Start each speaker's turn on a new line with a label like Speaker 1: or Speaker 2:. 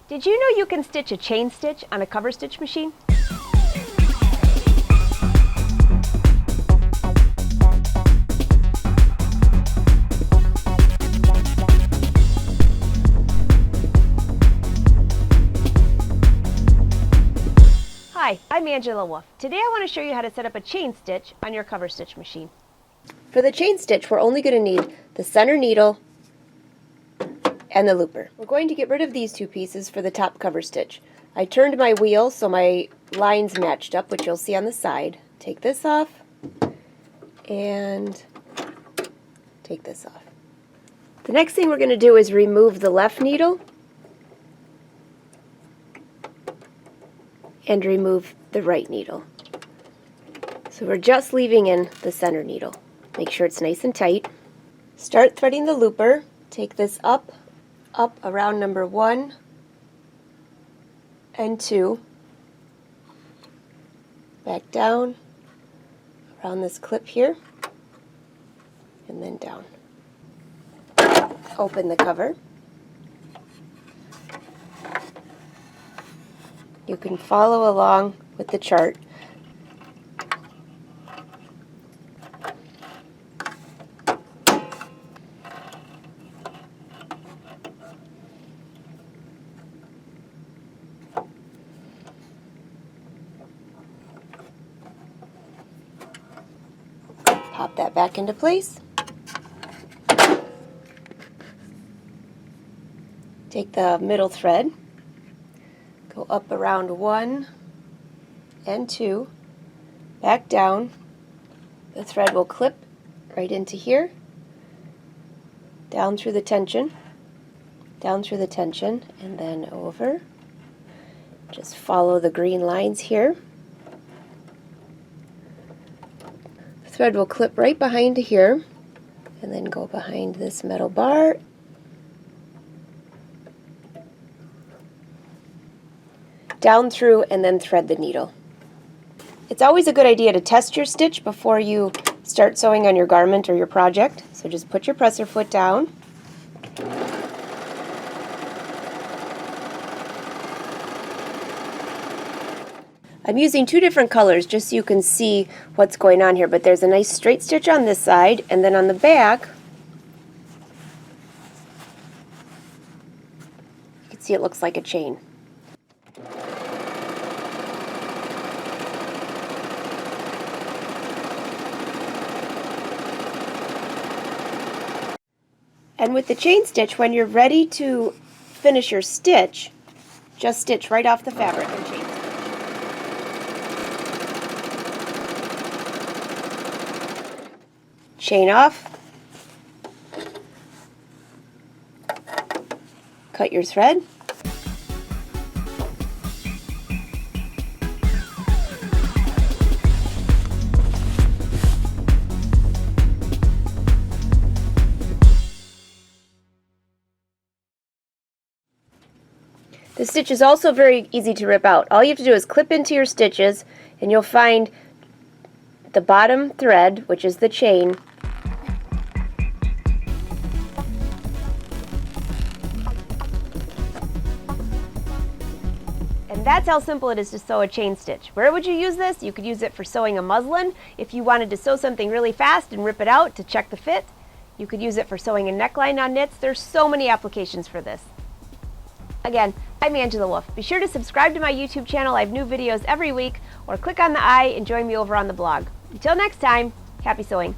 Speaker 1: Did you know you can stitch a chain stitch on a cover stitch machine? Hi, I'm Angela Wolf. Today I want to show you how to set up a chain stitch on your cover stitch machine. For the chain stitch, we're only going to need the center needle and the looper. We're going to get rid of these two pieces for the top cover stitch. I turned my wheel so my lines matched up, which you'll see on the side. Take this off and take this off. The next thing we're going to do is remove the left needle and remove the right needle. So we're just leaving in the center needle. Make sure it's nice and tight. Start threading the looper. Take this up around number 1 and 2. Back down around this clip here, and then down. Open the cover. You can follow along with the chart. Pop that back into place. Take the middle thread, go up around 1 and 2, back down. The thread will clip right into here, down through the tension, and then over. Just follow the green lines here. The thread will clip right behind here, and then go behind this metal bar. Down through, and then thread the needle. It's always a good idea to test your stitch before you start sewing on your garment or your project. So just put your presser foot down. I'm using 2 different colors just so you can see what's going on here, but there's a nice straight stitch on this side, and then on the back you can see it looks like a chain. And with the chain stitch, when you're ready to finish your stitch, just stitch right off the fabric and chain stitch. Chain off. Cut your thread. The stitch is also very easy to rip out. All you have to do is clip into your stitches, and you'll find the bottom thread, which is the chain, and that's how simple it is to sew a chain stitch. Where would you use this? You could use it for sewing a muslin. If you wanted to sew something really fast and rip it out to check the fit, you could use it for sewing a neckline on knits. There's so many applications for this. Again, I'm Angela Wolf. Be sure to subscribe to my YouTube channel. I have new videos every week, or click on the I and join me over on the blog. Until next time, happy sewing.